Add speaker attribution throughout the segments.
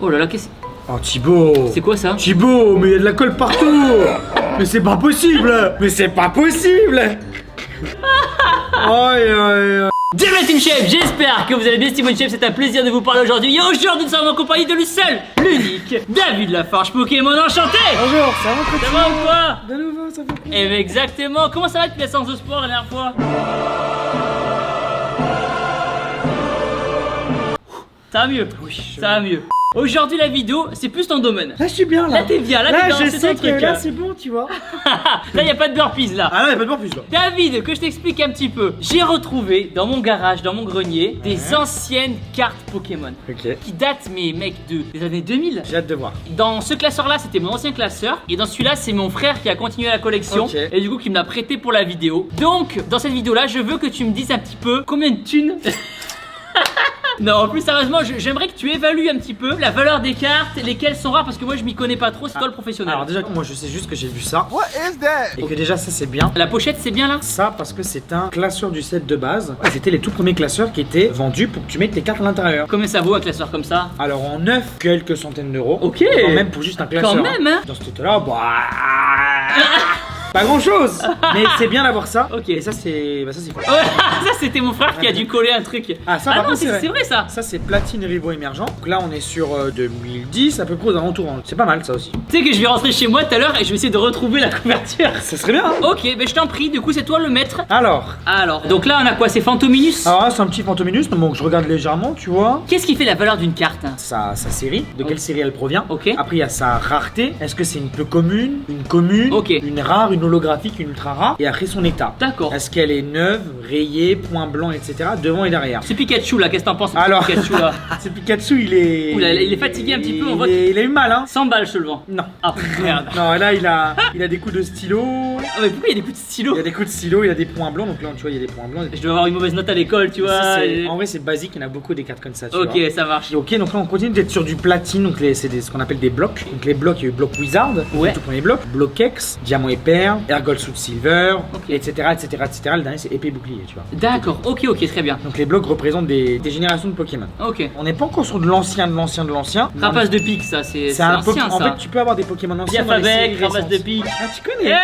Speaker 1: Oh là là, qu'est-ce...
Speaker 2: Oh Thibaut.
Speaker 1: C'est quoi ça?
Speaker 2: Thibaut, mais il y a de la colle partout. Mais c'est pas possible. Mais c'est pas possible. Aïe aïe aïe.
Speaker 1: Bienvenue la Team Shape, j'espère que vous allez bien. Steven Shape, c'est un plaisir de vous parler aujourd'hui. Et aujourd'hui, nous sommes en compagnie de le seul, l'unique, David Lafarge Pokémon enchanté.
Speaker 2: Bonjour, ça va
Speaker 1: Ça va ou quoi?
Speaker 2: De nouveau, ça va quoi?
Speaker 1: Eh ben exactement, comment ça va depuis la séance de sport la dernière fois? Ça va mieux,
Speaker 2: Oui,
Speaker 1: ça va mieux. Aujourd'hui la vidéo, c'est plus ton domaine.
Speaker 2: Là je suis bien là.
Speaker 1: Là t'es bien, là t'es
Speaker 2: je
Speaker 1: bien,
Speaker 2: sais
Speaker 1: c'est ton
Speaker 2: que
Speaker 1: truc.
Speaker 2: là c'est bon, tu vois.
Speaker 1: Là y a pas de burpees là.
Speaker 2: Ah là, y'a pas de plus là.
Speaker 1: David, que je t'explique un petit peu. J'ai retrouvé dans mon garage, dans mon grenier, des anciennes cartes Pokémon.
Speaker 2: Ok.
Speaker 1: Qui datent, mes mecs, des années 2000.
Speaker 2: J'ai hâte de voir.
Speaker 1: Dans ce classeur-là, c'était mon ancien classeur. Et dans celui-là, c'est mon frère qui a continué la collection.
Speaker 2: Ok.
Speaker 1: Et du coup, qui me l'a prêté pour la vidéo. Donc, dans cette vidéo-là, je veux que tu me dises un petit peu combien de thunes. Non, en plus sérieusement, j'aimerais que tu évalues un petit peu la valeur des cartes, lesquelles sont rares, parce que moi je m'y connais pas trop, c'est toi le professionnel.
Speaker 2: Alors déjà, moi je sais juste que j'ai vu ça.
Speaker 3: What is that?
Speaker 2: Et que déjà ça c'est bien.
Speaker 1: La pochette c'est bien là?
Speaker 2: Ça parce que c'est un classeur du set de base. C'était les tout premiers classeurs qui étaient vendus pour que tu mettes les cartes à l'intérieur.
Speaker 1: Combien ça vaut un classeur comme ça?
Speaker 2: Alors en neuf, quelques centaines d'euros.
Speaker 1: Ok.
Speaker 2: Quand même pour juste un classeur.
Speaker 1: Quand même hein.
Speaker 2: Dans ce truc-là, bah... pas grand chose. Mais c'est bien d'avoir ça.
Speaker 1: Ok.
Speaker 2: Et ça c'est... Bah ça c'est quoi?
Speaker 1: Ouais, ça c'était mon frère qui a dû coller un truc.
Speaker 2: Ah ça par
Speaker 1: non,
Speaker 2: contre c'est
Speaker 1: c'est vrai ça.
Speaker 2: Ça c'est Platine Rivo émergent. Donc là on est sur 2010 à peu près aux alentours. C'est pas mal ça aussi.
Speaker 1: Tu sais que je vais rentrer chez moi tout à l'heure et je vais essayer de retrouver la couverture.
Speaker 2: Ça serait bien hein.
Speaker 1: Ok, ben je t'en prie, du coup c'est toi le maître.
Speaker 2: Alors
Speaker 1: Donc là on a quoi? C'est Fantominus.
Speaker 2: là c'est un petit Fantominus. Donc je regarde légèrement tu vois.
Speaker 1: Qu'est-ce qui fait la valeur d'une carte?
Speaker 2: Sa série, de quelle série elle provient.
Speaker 1: Ok.
Speaker 2: Après il y a sa rareté. Est-ce que c'est une peu commune, une commune,
Speaker 1: Ok.
Speaker 2: une rare, une holographique, une ultra rare. Et après son état.
Speaker 1: D'accord.
Speaker 2: Est-ce qu'elle est neuve, rayée, point blanc, etc. devant et derrière.
Speaker 1: C'est Pikachu là, qu'est-ce que t'en penses?
Speaker 2: Alors.
Speaker 1: Pikachu là.
Speaker 2: Ce Pikachu il est...
Speaker 1: Oula, il est fatigué un petit peu, on voit
Speaker 2: Il a eu mal hein.
Speaker 1: 100 balles je te le vends.
Speaker 2: Non.
Speaker 1: Ah merde.
Speaker 2: Non là il a des coups de stylo.
Speaker 1: Ah mais pourquoi il y a des coups de stylo?
Speaker 2: Il y a des coups de stylo, il y a des points blancs. Donc là tu vois il y a des points blancs.
Speaker 1: Je dois avoir une mauvaise note à l'école, tu vois.
Speaker 2: Ça,
Speaker 1: et-
Speaker 2: en vrai c'est basique, il y en a beaucoup des cartes comme ça tu
Speaker 1: Ok,
Speaker 2: vois.
Speaker 1: ça marche.
Speaker 2: Ok, donc là on continue d'être sur du platine, donc c'est ce qu'on appelle des blocs. Donc les blocs, il y a eu bloc Wizard,
Speaker 1: Ouais.
Speaker 2: le tout premier bloc, bloc X, Diamant et Perle, Ergol Soul Silver,
Speaker 1: Ok.
Speaker 2: etc., etc., etc. Le dernier c'est épée bouclier, tu vois.
Speaker 1: D'accord, ok, très bien.
Speaker 2: Donc les blocs représentent des générations de Pokémon.
Speaker 1: Ok.
Speaker 2: On n'est pas encore sur de l'ancien.
Speaker 1: Rapace de pique, ça, c'est
Speaker 2: un
Speaker 1: ancien
Speaker 2: En
Speaker 1: ça.
Speaker 2: fait, tu peux avoir des Pokémon anciens. dans les
Speaker 1: Diafabek,
Speaker 2: séries
Speaker 1: rapace de
Speaker 2: récentes.
Speaker 1: pique.
Speaker 2: Ah, tu connais.
Speaker 1: Yeah.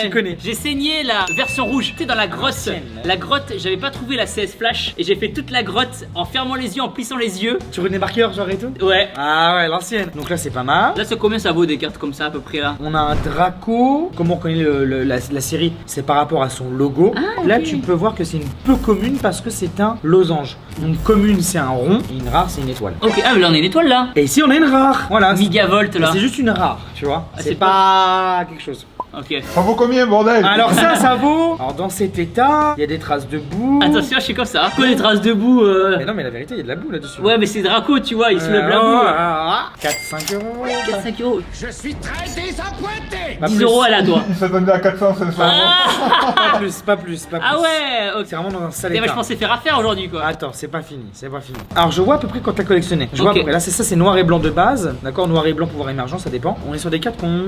Speaker 2: Tu connais.
Speaker 1: J'ai saigné la version rouge, tu sais, dans la grotte.
Speaker 2: Ancienne.
Speaker 1: La grotte, j'avais pas trouvé la CS Flash et j'ai fait toute la grotte en fermant les yeux, en plissant les yeux.
Speaker 2: Tu connais marqueur, genre et tout.
Speaker 1: Ouais.
Speaker 2: Ah ouais, l'ancienne. Donc là, c'est pas mal.
Speaker 1: Là, c'est combien ça vaut des cartes comme ça à peu près là?
Speaker 2: On a un Draco. Comment on connaît la série? C'est par rapport à son logo.
Speaker 1: Ah,
Speaker 2: Là,
Speaker 1: ok.
Speaker 2: tu peux voir que c'est une peu commune parce que c'est un losange. Donc, commune, c'est un rond. Et une rare, c'est une étoile.
Speaker 1: Ok, ah mais là on a une étoile là.
Speaker 2: Et ici, on a une rare. Voilà.
Speaker 1: Migavolt là.
Speaker 2: C'est juste une rare, tu vois.
Speaker 1: Ah,
Speaker 2: c'est
Speaker 1: c'est
Speaker 2: pas quelque chose.
Speaker 1: Ok.
Speaker 3: Ça vaut combien, bordel?
Speaker 2: Alors, ça vaut. Alors, dans cet état, il y a des traces de boue.
Speaker 1: Attention, je suis comme ça. Quoi les traces de boue
Speaker 2: Mais non, mais la vérité, il y a de la boue là-dessus.
Speaker 1: Ouais, mais c'est Draco, tu vois, il soulève la boue.
Speaker 2: 4-5 euros.
Speaker 1: 4-5 euros.
Speaker 4: Je suis très désappointé.
Speaker 2: Pas
Speaker 1: 10
Speaker 2: plus.
Speaker 1: euros à la toi.
Speaker 3: Il s'attendait à 400, 500 euros.
Speaker 2: Pas plus, pas plus, pas plus.
Speaker 1: Ah ouais, ok.
Speaker 2: C'est vraiment dans un sale
Speaker 1: Eh ben,
Speaker 2: état.
Speaker 1: je pensais faire affaire aujourd'hui quoi.
Speaker 2: Attends, c'est pas fini, c'est pas fini. Alors je vois à peu près quand t'as collectionné. Je vois à
Speaker 1: Ok.
Speaker 2: peu près. Là c'est ça, c'est noir et blanc de base. D'accord, noir et blanc pouvoir émergent, ça dépend. On est sur des cartes qui ont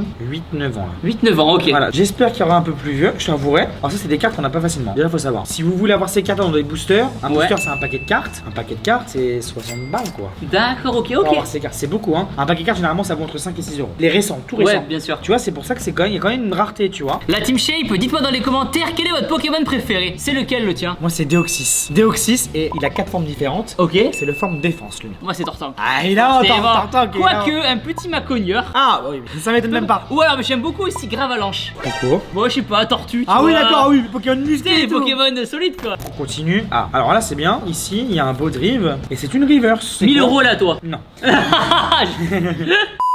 Speaker 2: 8-9 ans là.
Speaker 1: 8-9 ans, ok.
Speaker 2: Voilà, j'espère qu'il y aura un peu plus vieux, je t'avouerai. Alors ça c'est des cartes qu'on n'a pas facilement. Déjà faut savoir. Si vous voulez avoir ces cartes dans des boosters, un
Speaker 1: Ouais.
Speaker 2: booster c'est un paquet de cartes. Un paquet de cartes c'est 60 balles quoi.
Speaker 1: D'accord, ok,
Speaker 2: Pour
Speaker 1: ok.
Speaker 2: avoir ces cartes, c'est beaucoup hein. Un paquet de cartes généralement ça vaut entre 5 et 6 euros. Les récents, tout récents.
Speaker 1: Ouais, bien sûr.
Speaker 2: Tu vois, c'est pour ça que c'est quand même, il y a quand même une rareté, tu vois.
Speaker 1: La Team Shape, dites-moi dans les commentaires quel est votre Pokémon préféré. C'est lequel le tien?
Speaker 2: Moi c'est Deoxys. Deoxys et il a 4 formes différentes.
Speaker 1: Ok.
Speaker 2: C'est le forme défense lui.
Speaker 1: Moi c'est Tortank.
Speaker 2: Ah il a
Speaker 1: C'est bon.
Speaker 2: Tartank.
Speaker 1: Quoique, un petit Macogneur.
Speaker 2: Ah oui, ça m'étonne même pas.
Speaker 1: Ouais, alors, mais j'aime beaucoup aussi Gravalanche.
Speaker 2: Pourquoi?
Speaker 1: Bon, je sais pas, Tortue. tu
Speaker 2: Ah oui
Speaker 1: vois.
Speaker 2: d'accord, oui, Pokémon
Speaker 1: Tu sais,
Speaker 2: musclé
Speaker 1: les
Speaker 2: et tout.
Speaker 1: Pokémon solides quoi.
Speaker 2: On continue. Ah, alors là c'est bien. Ici, il y a un beau drive et c'est une reverse. C'est
Speaker 1: 1000
Speaker 2: quoi?
Speaker 1: euros là, toi.
Speaker 2: Non.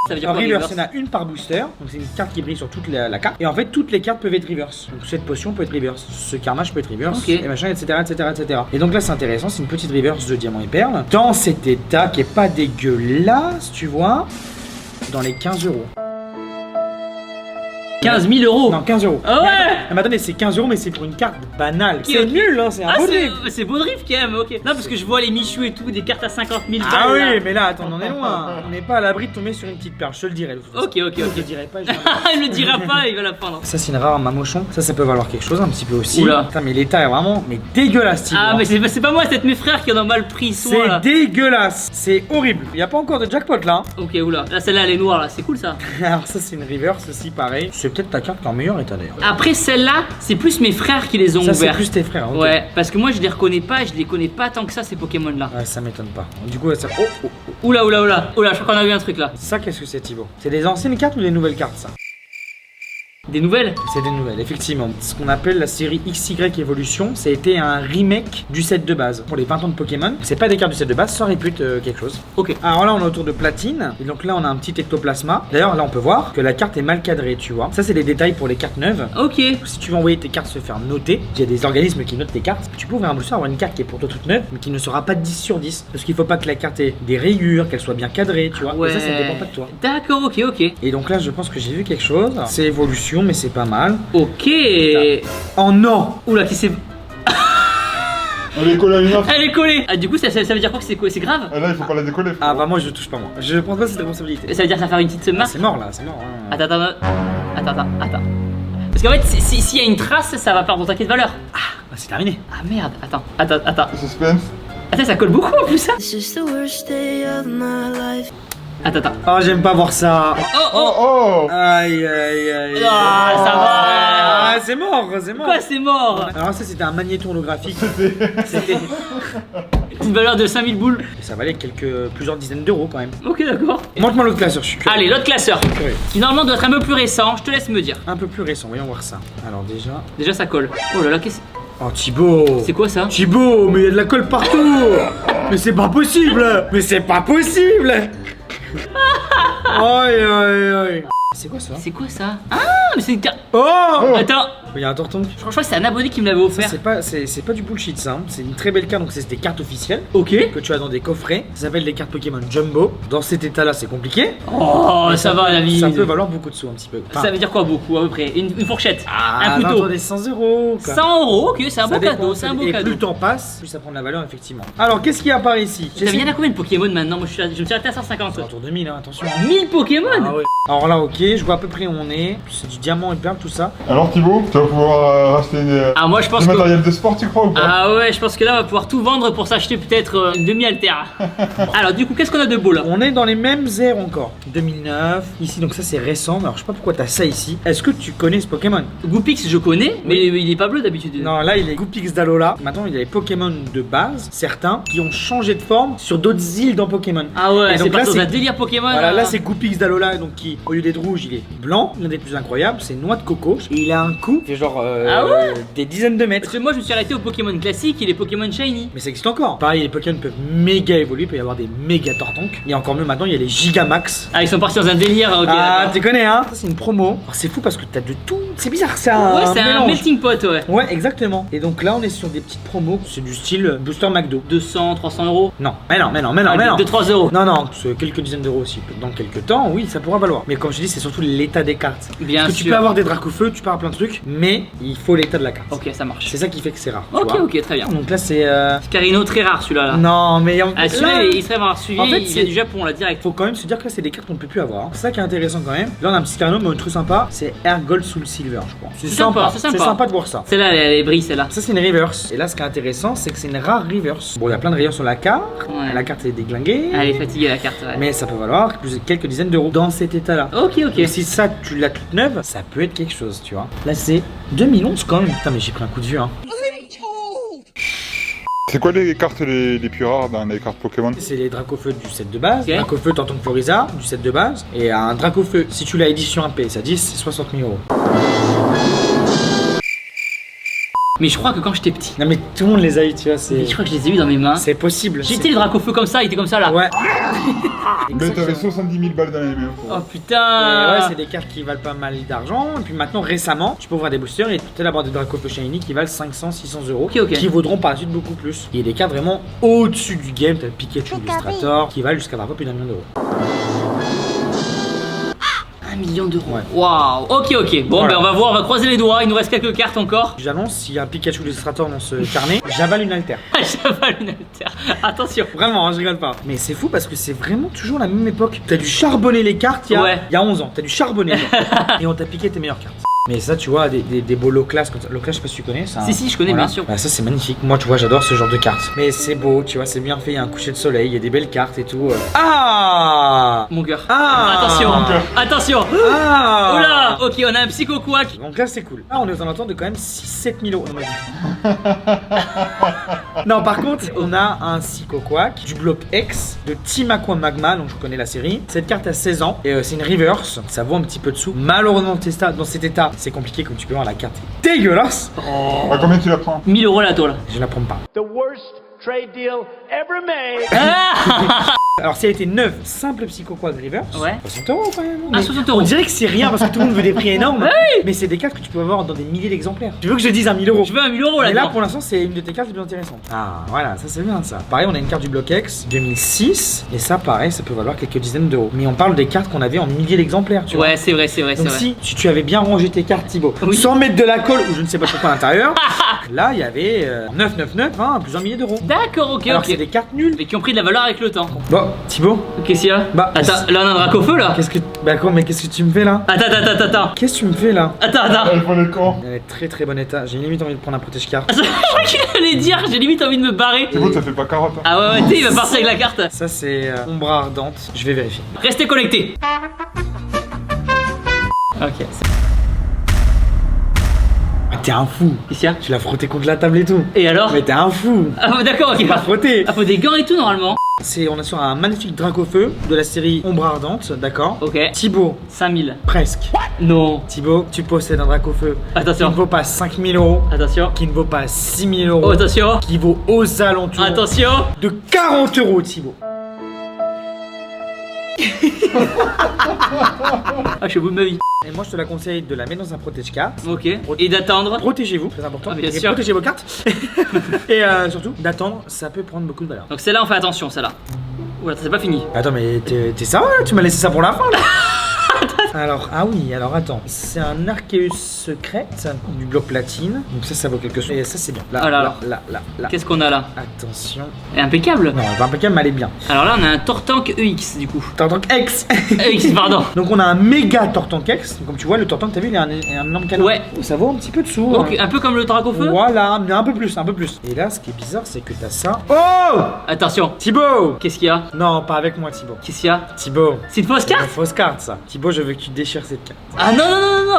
Speaker 1: Ça veut dire
Speaker 2: En
Speaker 1: quoi,
Speaker 2: reverse,
Speaker 1: reverse?
Speaker 2: il y en a une par booster. Donc c'est une carte qui brille sur toute la carte. Et en fait, toutes les cartes peuvent être reverse. Donc cette potion peut être reverse. Ce carnage peut être reverse.
Speaker 1: Ok.
Speaker 2: Et machin, etc., etc., etc. Et donc là, c'est intéressant. C'est une petite reverse de diamant et perle. Dans cet état qui est pas dégueulasse, tu vois. Dans les 15 euros.
Speaker 1: 15 000 euros.
Speaker 2: Non, 15 euros.
Speaker 1: Ah ouais.
Speaker 2: Mais attendez, c'est 15 euros, mais c'est pour une carte banale.
Speaker 1: Ok,
Speaker 2: C'est
Speaker 1: ok.
Speaker 2: nul, hein, c'est un
Speaker 1: Ah,
Speaker 2: beau drift.
Speaker 1: c'est beau drift quand même, ok. Non, parce que je vois les Michou et tout, des cartes à 50 000 balles.
Speaker 2: Ah oui,
Speaker 1: là.
Speaker 2: mais là, attends, on en est loin. On n'est pas à l'abri de tomber sur une petite perle, je te le dirai. De toute façon.
Speaker 1: Ok, ok,
Speaker 2: Je
Speaker 1: ok.
Speaker 2: te le dirai pas.
Speaker 1: Il me dira pas, il va la prendre.
Speaker 2: Ça, c'est une rare mamochon. Ça peut valoir quelque chose un petit peu aussi.
Speaker 1: Oula.
Speaker 2: Putain, mais l'état est vraiment dégueulasse, Thibaut.
Speaker 1: Ah, mais c'est pas moi, c'est mes frères qui en ont mal pris soin
Speaker 2: c'est
Speaker 1: là.
Speaker 2: dégueulasse. C'est horrible. Il n'y a pas encore de jackpot là.
Speaker 1: Ok, oula. Là, celle-là, elle est noire là, c'est cool ça.
Speaker 2: Alors, ça, c'est une reverse aussi, pareil. C'est peut-être ta carte qui est en meilleur état d'ailleurs.
Speaker 1: Après, celle-là, c'est plus mes frères qui les ont
Speaker 2: Ça, c'est
Speaker 1: ouverts.
Speaker 2: plus tes frères. Ok.
Speaker 1: Ouais, parce que moi je les reconnais pas, je les connais pas tant que ça ces Pokémon là.
Speaker 2: Ouais, ça m'étonne pas. Du coup, ça. Oh, oh, oh.
Speaker 1: Oula, oula, oula. Oula, je crois qu'on a eu un truc là.
Speaker 2: Ça, qu'est-ce que c'est, Thibaut? C'est des anciennes cartes ou des nouvelles cartes, ça?
Speaker 1: Des nouvelles?
Speaker 2: C'est des nouvelles, effectivement. Ce qu'on appelle la série XY Evolution, ça a été un remake du set de base. Pour les 20 ans de Pokémon, c'est pas des cartes du set de base, ça répute quelque chose.
Speaker 1: Ok.
Speaker 2: Alors là, on est autour de platine, et donc là, on a un petit ectoplasma. D'ailleurs, là, on peut voir que la carte est mal cadrée, tu vois. Ça, c'est les détails pour les cartes neuves.
Speaker 1: Ok.
Speaker 2: Si tu veux envoyer tes cartes se faire noter, il y a des organismes qui notent tes cartes. Tu peux ouvrir un booster, avoir une carte qui est pour toi toute neuve, mais qui ne sera pas 10 sur 10. Parce qu'il faut pas que la carte ait des rayures, qu'elle soit bien cadrée, tu vois.
Speaker 1: Ouais.
Speaker 2: Et ça ne dépend pas de toi.
Speaker 1: D'accord, ok, ok.
Speaker 2: Et donc là, je pense que j'ai vu quelque chose. C'est évolution, mais c'est pas mal.
Speaker 1: Ok.
Speaker 2: Oh non!
Speaker 1: Oula, qui c'est.
Speaker 3: On est collé à une offre.
Speaker 1: Elle est collée. Ah, du coup, ça veut dire quoi que c'est grave?
Speaker 3: Et là, il faut pas la décoller.
Speaker 2: Ah bah moi je touche pas moi. Je prends pas cette responsabilité.
Speaker 1: Ça veut dire que ça va faire une petite
Speaker 2: Ah,
Speaker 1: marque?
Speaker 2: c'est mort là, c'est mort. Hein.
Speaker 1: Attends. Parce qu'en fait, s'il y a une trace, ça va perdre ton taquet de valeur.
Speaker 2: Bah, c'est terminé.
Speaker 1: Ah merde, attends.
Speaker 3: Suspense.
Speaker 1: Attends, ça colle beaucoup en plus ça.
Speaker 5: This is the worst day of my life.
Speaker 1: Attends.
Speaker 2: Oh j'aime pas voir ça.
Speaker 1: Oh.
Speaker 3: Oh.
Speaker 2: Aïe aïe aïe.
Speaker 1: Ah, ça va.
Speaker 2: Ah c'est mort, c'est mort.
Speaker 1: Quoi, c'est mort?
Speaker 2: Alors ça c'était un magnéto holographique. C'était.
Speaker 1: Une valeur de 5000 boules.
Speaker 2: Ça valait plusieurs dizaines d'euros quand même.
Speaker 1: Ok, d'accord.
Speaker 2: Montre-moi l'autre classeur, je suis curieux.
Speaker 1: Allez, l'autre classeur.
Speaker 2: Curieux.
Speaker 1: Qui normalement doit être un peu plus récent, je te laisse me dire.
Speaker 2: Un peu plus récent, voyons voir ça. Alors déjà.
Speaker 1: Déjà, ça colle. Oh là là, qu'est-ce.
Speaker 2: Oh Thibaut.
Speaker 1: C'est quoi ça?
Speaker 2: Thibaut, mais il y a de la colle partout. Mais c'est pas possible. Mais c'est pas possible. Aïe aïe aïe. C'est quoi ça?
Speaker 1: C'est quoi ça? Ah, mais c'est une carte.
Speaker 2: Oh.
Speaker 1: Attends,
Speaker 2: Il y a un torton.
Speaker 1: je crois que c'est un abonné qui me l'avait offert.
Speaker 2: C'est pas du bullshit ça, hein. C'est une très belle carte, donc c'est des cartes officielles
Speaker 1: Ok.
Speaker 2: que tu as dans des coffrets. Ça s'appelle des cartes Pokémon Jumbo. Dans cet état là c'est compliqué.
Speaker 1: Oh, ça va, David.
Speaker 2: Ça peut valoir beaucoup de sous un petit peu. Enfin,
Speaker 1: Ça veut dire quoi beaucoup à peu près? Une fourchette.
Speaker 2: ah,
Speaker 1: un couteau.
Speaker 2: des 100 euros. quoi.
Speaker 1: 100 euros, ok, c'est un
Speaker 2: Ça
Speaker 1: beau
Speaker 2: dépend,
Speaker 1: cadeau, c'est un beau
Speaker 2: et
Speaker 1: cadeau.
Speaker 2: plus le temps passe, plus ça prend de la valeur effectivement. Alors qu'est-ce qui apparaît ici?
Speaker 1: Ça vient à combien de Pokémon maintenant? Moi je me suis arrêté à 150.
Speaker 2: C'est autour de 1000, hein, attention.
Speaker 1: 1000 Pokémon?
Speaker 2: Ah ouais. Alors là ok, je vois à peu près où on est. C'est du diamant et perle tout ça.
Speaker 3: Alors, Thibaut, tu vas pouvoir racheter
Speaker 1: Ah, moi je pense
Speaker 3: du
Speaker 1: que.
Speaker 3: matériel de sport, tu crois ou pas?
Speaker 1: Ah ouais, je pense que là on va pouvoir tout vendre pour s'acheter peut-être une demi-altère. Alors du coup, qu'est-ce qu'on a de beau là?
Speaker 2: On est dans les mêmes airs encore. 2009. Ici donc ça c'est récent. Alors je sais pas pourquoi t'as ça ici. Est-ce que tu connais ce Pokémon?
Speaker 1: Goopix, je connais, mais il est pas bleu d'habitude.
Speaker 2: Non, là il est Goopix d'Alola. Maintenant il y a les Pokémon de base, certains, qui ont changé de forme sur d'autres îles dans Pokémon.
Speaker 1: Ah ouais,
Speaker 2: Et
Speaker 1: c'est
Speaker 2: donc
Speaker 1: pas
Speaker 2: là,
Speaker 1: dans
Speaker 2: c'est-
Speaker 1: un délire Pokémon.
Speaker 2: Voilà, là c'est Goopix d'Alola, donc qui, au lieu d'être rouge, il est blanc. L'un des plus incroyables, c'est noix de coco. Et il a un coup, c'est genre
Speaker 1: Ah ouais
Speaker 2: des dizaines de mètres.
Speaker 1: Parce que moi je me suis arrêté aux Pokémon classiques et les Pokémon shiny.
Speaker 2: Mais ça existe encore. Pareil, les Pokémon peuvent méga évoluer, il peut y avoir des méga tortonques. Et encore mieux maintenant, il y a les Gigamax.
Speaker 1: Ah, ils sont partis dans un délire, ok.
Speaker 2: Ah,
Speaker 1: d'accord.
Speaker 2: tu connais, hein? Ça c'est une promo. Alors, c'est fou parce que t'as de tout. C'est bizarre, c'est un
Speaker 1: Ouais, c'est un
Speaker 2: mélange.
Speaker 1: melting pot, ouais.
Speaker 2: Ouais, exactement. Et donc là, on est sur des petites promos. C'est du style Booster McDo.
Speaker 1: 200, 300 euros.
Speaker 2: Non, mais non, mais non, mais non, mais non.
Speaker 1: 2-3 euros.
Speaker 2: Non, non, c'est quelques dizaines d'euros aussi. Dans quelques temps, oui, ça pourra valoir. Mais comme je dis, c'est surtout l'état des cartes.
Speaker 1: Bien
Speaker 2: Parce que tu
Speaker 1: sûr.
Speaker 2: peux avoir des Dracofeu, tu peux avoir plein de trucs, mais il faut l'état de la carte.
Speaker 1: Ok, ça marche.
Speaker 2: C'est ça qui fait que c'est rare. tu
Speaker 1: Ok,
Speaker 2: vois.
Speaker 1: ok, très bien.
Speaker 2: Donc là, c'est.
Speaker 1: Carino très rare celui-là. Là.
Speaker 2: Non, mais
Speaker 1: Ah, celui-là, il serait avoir suivi.
Speaker 2: En fait,
Speaker 1: il
Speaker 2: c'est-
Speaker 1: vient du Japon, là, direct.
Speaker 2: faut quand même se dire que là, c'est des cartes qu'on ne peut plus avoir. C'est ça qui est intéressant quand même. Là, on a un petit carino, mais un truc sympa, c'est Air Gold Soul Silver, je crois.
Speaker 1: C'est sympa, c'est sympa.
Speaker 2: C'est sympa de voir ça.
Speaker 1: Celle-là, elle est brille, celle-là.
Speaker 2: Ça, c'est une reverse. Et là, ce qui est intéressant, c'est que c'est une rare reverse. Bon, il y a plein de reverse sur la carte.
Speaker 1: Ouais.
Speaker 2: La carte est déglinguée.
Speaker 1: Ah, elle est fatiguée, la carte, ouais.
Speaker 2: Mais ça peut valoir quelques dizaines d'euros dans cet état-là.
Speaker 1: Ok, ok.
Speaker 2: Et si ça, tu l'as toute neuve, ça peut être quelque chose, tu vois. Là, c'est 2011 quand même. Putain, mais j'ai pris un coup de vieux, hein.
Speaker 3: C'est quoi les cartes les plus rares dans les cartes Pokémon?
Speaker 2: C'est les Dracofeu du set de base.
Speaker 1: Ok.
Speaker 2: Dracofeu Tortank Floriza du set de base. Et un Dracofeu, si tu l'as édition 1P, ça 10, c'est 60 000 euros.
Speaker 1: Mais je crois que quand j'étais petit,
Speaker 2: Non, mais tout le monde les a eu, tu vois.
Speaker 1: je crois que je les ai eu dans mes mains.
Speaker 2: C'est possible.
Speaker 1: J'étais les Dracofeu comme ça, il était comme ça là.
Speaker 2: Ouais.
Speaker 3: Mais t'avais 70 000 balles dans les mains.
Speaker 1: Oh
Speaker 2: Ouais,
Speaker 1: putain.
Speaker 2: c'est des cartes qui valent pas mal d'argent. Et puis maintenant, récemment, tu peux ouvrir des boosters et peut-être avoir des Dracofeu Shiny qui valent 500, 600 euros.
Speaker 1: Ok, ok.
Speaker 2: Qui vaudront par la suite beaucoup plus. Il y a des cartes vraiment au-dessus du game. T'as le Pikachu Illustrator qui valent jusqu'à parfois plus d'1 million d'euros. 1
Speaker 1: million d'euros.
Speaker 2: Ouais.
Speaker 1: Waouh. Ok, ok. Bon,
Speaker 2: Voilà.
Speaker 1: ben on va voir, on va croiser les doigts. Il nous reste quelques cartes encore.
Speaker 2: J'annonce, s'il y a un Pikachu illustrator dans ce carnet, j'avale une altère.
Speaker 1: J'avale une altère. Attention.
Speaker 2: Vraiment, hein, je rigole pas. Mais c'est fou parce que c'est vraiment toujours la même époque. T'as dû charbonner les cartes
Speaker 1: Ouais.
Speaker 2: il y a 11 ans. T'as dû charbonner. Et on t'a piqué tes meilleures cartes. Mais ça, tu vois, des beaux low class comme ça. Low class, je sais pas si tu connais ça.
Speaker 1: Si, je connais, bien sûr.
Speaker 2: Bah, ça, c'est magnifique. Moi, tu vois, j'adore ce genre de cartes. Mais c'est beau, tu vois, c'est bien fait. Il y a un coucher de soleil, il y a des belles cartes et tout. Ah
Speaker 1: Mon cœur.
Speaker 2: Ah
Speaker 1: Attention. Attention.
Speaker 2: Ah
Speaker 1: Oula. Ok, on a un Psycho Quack.
Speaker 2: Donc là, c'est cool. Là, on est aux alentours de quand même 6-7 000 euros. On m'a dit. Non, par contre, on a un Psycho Quack du bloc X de Team Aqua Magma, donc je connais la série. Cette carte a 16 ans et c'est une reverse. Ça vaut un petit peu de sous. Malheureusement, dans cet état, c'est compliqué. Comme tu peux voir, la carte est dégueulasse.
Speaker 3: À combien tu la prends?
Speaker 1: 1000 euros la tôle.
Speaker 2: Je la prends pas.
Speaker 4: The worst trade deal ever made.
Speaker 1: Ah.
Speaker 2: Alors, si elle était neuve, simple Psycho Quack reverse,
Speaker 1: Ouais.
Speaker 2: 60 euros quand même.
Speaker 1: Ah,
Speaker 2: Mais
Speaker 1: 60 euros.
Speaker 2: On dirait que c'est rien parce que tout le monde veut des prix énormes. Mais c'est des cartes que tu peux avoir dans des milliers d'exemplaires. Tu veux que je dise un 1000 euros?
Speaker 1: Je veux un 1000 euros
Speaker 2: Mais là,
Speaker 1: là-dedans.
Speaker 2: pour l'instant, c'est une de tes cartes les plus intéressantes. Ah, voilà, ça c'est bien ça. Pareil, on a une carte du bloc X 2006. Et ça, pareil, ça peut valoir quelques dizaines d'euros. Mais on parle des cartes qu'on avait en milliers d'exemplaires, tu vois.
Speaker 1: Ouais, c'est vrai, c'est vrai, c'est
Speaker 2: Donc,
Speaker 1: vrai.
Speaker 2: si tu avais bien rangé tes cartes, Thibaut,
Speaker 1: Oui.
Speaker 2: sans mettre de la colle ou je ne sais pas trop quoi à l'intérieur, là, il y avait 999, hein, plusieurs milliers d'euros.
Speaker 1: D'accord, ok,
Speaker 2: Alors,
Speaker 1: ok.
Speaker 2: c'est des cartes nulles.
Speaker 1: Mais qui ont pris de la valeur avec le temps.
Speaker 2: Bon, Thibaut,
Speaker 1: Qu'est-ce qu'il y a?
Speaker 2: Bah,
Speaker 1: Attends, là on a un drac au feu là.
Speaker 2: qu'est-ce que. Bah, quoi, mais qu'est-ce que tu me fais là?
Speaker 1: Attends.
Speaker 2: Qu'est-ce que tu me fais là?
Speaker 1: Attends.
Speaker 3: Elle prend les camps.
Speaker 2: Elle est très très bon état. J'ai limite envie de prendre un protège-carte.
Speaker 1: Je crois qu'il allait dire, j'ai limite envie de me barrer.
Speaker 3: C'est bon, ça fait pas carotte. Hein.
Speaker 1: Ah ouais, tu sais, il va partir avec la carte.
Speaker 2: Ça, c'est Ombra Ardente. Je vais vérifier.
Speaker 1: Restez connectés. Ok.
Speaker 2: Ah, t'es un fou.
Speaker 1: Qu'est-ce qu'il y a?
Speaker 2: Tu l'as frotté contre la table et tout.
Speaker 1: Et alors?
Speaker 2: Mais t'es un fou.
Speaker 1: Ah d'accord, ok.
Speaker 2: Tu l'as frotté.
Speaker 1: Ah, faut des gants et tout normalement.
Speaker 2: On est sur un magnifique drac au feu de la série Ombre Ardente, d'accord.
Speaker 1: Ok.
Speaker 2: Thibaut,
Speaker 1: 5000.
Speaker 2: presque.
Speaker 1: Non.
Speaker 2: Thibaut, tu possèdes un drac au feu qui
Speaker 1: Attention.
Speaker 2: ne vaut pas 5000 euros,
Speaker 1: Attention.
Speaker 2: qui ne vaut pas 6000 euros,
Speaker 1: Oh, attention.
Speaker 2: qui vaut aux alentours
Speaker 1: Attention.
Speaker 2: de 40 euros, Thibaut.
Speaker 1: Ah, je suis au bout de ma vie.
Speaker 2: Et moi, je te la conseille de la mettre dans un protège-carte.
Speaker 1: Ok. Et d'attendre.
Speaker 2: Protégez-vous, très important.
Speaker 1: Ah, bien
Speaker 2: Et
Speaker 1: sûr.
Speaker 2: protégez vos cartes. Et surtout, d'attendre, ça peut prendre beaucoup de valeur.
Speaker 1: Donc celle-là, on fait attention, celle-là. Oula, c'est pas fini.
Speaker 2: Attends, mais t'es sérieux là? Tu m'as laissé ça pour la fin là? Alors, ah oui, alors attends. C'est un Arceus secrète du bloc platine. Donc ça vaut quelque chose. Et ça, c'est bien. Là,
Speaker 1: Ah là,
Speaker 2: là.
Speaker 1: Qu'est-ce qu'on a là?
Speaker 2: Attention.
Speaker 1: Elle est impeccable.
Speaker 2: Non, pas impeccable, mais elle est bien.
Speaker 1: Alors là, on a un Tortank EX du coup.
Speaker 2: Tortank X.
Speaker 1: EX, pardon.
Speaker 2: Donc on a un méga Tortank X. Comme tu vois, le Tortank, t'as vu, il a un énorme canon.
Speaker 1: Ouais.
Speaker 2: Ça vaut un petit peu de sous.
Speaker 1: Ok,
Speaker 2: hein.
Speaker 1: un peu comme le drac au feu.
Speaker 2: Voilà, mais un peu plus, un peu plus. Et là, ce qui est bizarre, c'est que t'as ça. Oh
Speaker 1: Attention.
Speaker 2: Thibaut.
Speaker 1: Qu'est-ce qu'il y a?
Speaker 2: Non, pas avec moi, Thibaut.
Speaker 1: Qu'est-ce qu'il y a?
Speaker 2: Thibaut.
Speaker 1: C'est une fausse
Speaker 2: C'est une
Speaker 1: carte?
Speaker 2: fausse carte, ça. Thibaut, je veux que tu déchires cette carte.
Speaker 1: Ah non.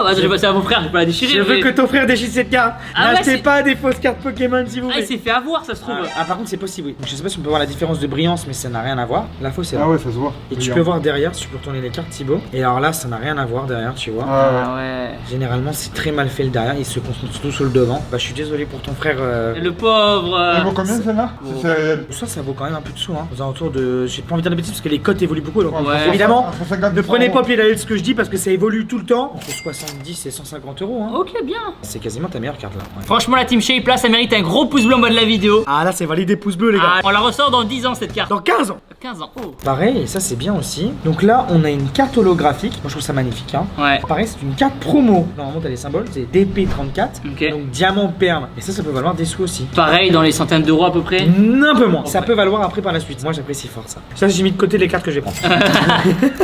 Speaker 1: Attends, je vais passer à vos frères, je vais pas la déchirer.
Speaker 2: Je veux
Speaker 1: mais-
Speaker 2: que ton frère déchire cette carte.
Speaker 1: Ah ouais,
Speaker 2: N'achetez
Speaker 1: c'est-
Speaker 2: pas des fausses cartes Pokémon, s'il vous
Speaker 1: Ah,
Speaker 2: plaît.
Speaker 1: il s'est fait avoir, ça se trouve.
Speaker 2: Par contre, c'est possible, oui. Donc, je sais pas si on peut voir la différence de brillance, mais ça n'a rien à voir. La fausse, c'est là.
Speaker 3: Ah ouais, ça se voit.
Speaker 2: Et tu
Speaker 3: Regarde.
Speaker 2: peux voir derrière, si tu peux retourner les cartes, Thibaut. Et alors là, ça n'a rien à voir derrière, tu vois.
Speaker 3: Ah ouais.
Speaker 1: Ah ouais.
Speaker 2: Généralement, c'est très mal fait le derrière. Il se concentre surtout sur le devant. Bah, je suis désolé pour ton frère.
Speaker 1: Le pauvre.
Speaker 3: Elle vaut combien celle-là?
Speaker 1: Bon.
Speaker 3: C'est réel.
Speaker 2: Ça vaut quand même un peu de sous, hein. Aux alentours de. J'ai pas envie de dire de bêtises parce que les cotes évoluent beaucoup. Donc,
Speaker 1: Ouais.
Speaker 2: évidemment,
Speaker 3: Entre 50
Speaker 2: ne
Speaker 3: et 100
Speaker 2: prenez pas au
Speaker 3: euros.
Speaker 2: pied de la lettre ce que je dis parce que ça évolue tout le temps. Entre 70 et 150 euros, hein.
Speaker 1: Ok, bien.
Speaker 2: C'est quasiment ta meilleure carte là. Ouais.
Speaker 1: Franchement, la Team Shape là, ça mérite un gros pouce bleu en bas de la vidéo.
Speaker 2: Ah là, c'est validé pouce bleu, les gars.
Speaker 1: Ah, on la ressort dans 10 ans cette carte.
Speaker 2: Dans 15 ans.
Speaker 1: 15 ans. Oh.
Speaker 2: Pareil, et ça c'est bien aussi. Donc là, on a une carte holographique. Moi, je trouve ça magnifique, hein.
Speaker 1: Ouais.
Speaker 2: Pareil, c'est une carte promo. Normalement, t'as les symboles, c'est DP34.
Speaker 1: Ok.
Speaker 2: Donc diamant, perle. Et ça peut valoir des sous aussi.
Speaker 1: Pareil, dans les centaines d'euros à peu près.
Speaker 2: Un peu moins. Ça
Speaker 1: Ouais.
Speaker 2: peut valoir après par la suite. Moi, j'apprécie fort ça. Ça, j'ai mis de côté les cartes que je vais prendre.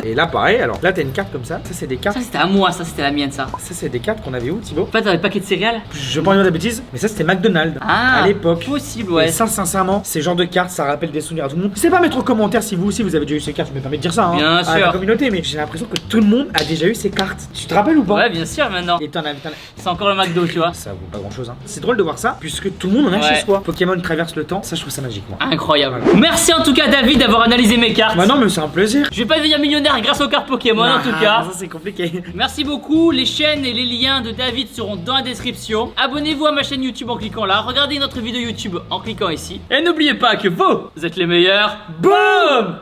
Speaker 2: Et là, pareil. Alors là, t'as une carte comme ça. Ça, c'est des cartes.
Speaker 1: Ça, c'était à moi, ça, c'était la mienne, ça.
Speaker 2: Ça, c'est des cartes qu'on avait où, Thibaut?
Speaker 1: En fait, dans les paquets de céréales.
Speaker 2: Je vais pas en dire de bêtises, mais ça, c'était McDonald's.
Speaker 1: Ah,
Speaker 2: À l'époque.
Speaker 1: possible,
Speaker 2: Et
Speaker 1: ouais.
Speaker 2: ça, sincèrement, ces genres de cartes, ça rappelle des souvenirs à tout le monde. Je sais pas mettre en commentaire si vous aussi vous avez déjà eu ces cartes. Je me permets de dire ça, hein,
Speaker 1: Bien
Speaker 2: à
Speaker 1: sûr.
Speaker 2: la communauté, mais j'ai l'impression que tout le monde a déjà eu ces cartes. Tu te rappelles ou pas?
Speaker 1: Ouais, bien sûr, maintenant.
Speaker 2: Et t'en as.
Speaker 1: C'est encore le McDo, tu vois.
Speaker 2: Ça vaut pas grand chose, hein. C'est drôle de voir ça, puisque tout le monde en a
Speaker 1: Ouais.
Speaker 2: chez soi. Pokémon traverse le temps, ça je trouve ça magique, moi.
Speaker 1: Incroyable. Merci en tout cas, David, d'avoir analysé mes cartes.
Speaker 2: Bah non, mais c'est un plaisir.
Speaker 1: Je vais pas devenir millionnaire grâce aux cartes Pokémon en tout cas.
Speaker 2: Ça c'est compliqué.
Speaker 1: Merci beaucoup, les chaînes et les liens de David seront dans la description. Abonnez-vous à ma chaîne YouTube en cliquant là, regardez notre vidéo YouTube en cliquant ici. Et n'oubliez pas que vous êtes les meilleurs. Boum!